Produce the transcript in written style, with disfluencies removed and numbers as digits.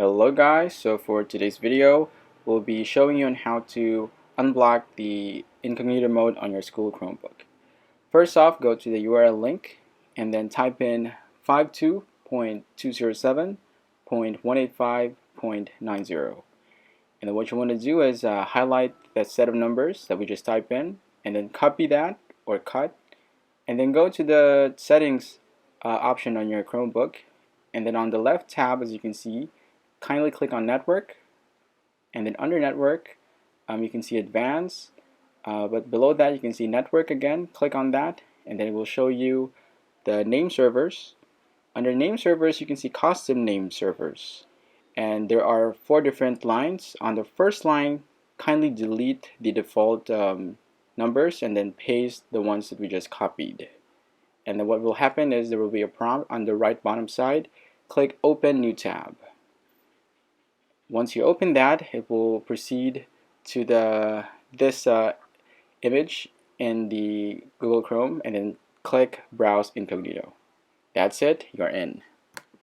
Hello guys, so for today's video we'll be showing you on how to unblock the incognito mode on your school Chromebook. First off, go to the URL link and then type in 52.207.185.90, and then what you want to do is highlight that set of numbers that we just typed in and then copy that or cut, and then go to the settings option on your Chromebook, and then on the left tab, as you can see, kindly click on Network, and then under Network you can see Advanced, but below that you can see Network again. Click on that and then it will show you the name servers. Under name servers you can see custom name servers, and there are 4 different lines. On the first line, kindly delete the default numbers and then paste the ones that we just copied. And then what will happen is there will be a prompt on the right bottom side. Click Open New Tab. Once you open that, it will proceed to this image in the Google Chrome, and then click Browse Incognito. That's it, you're in.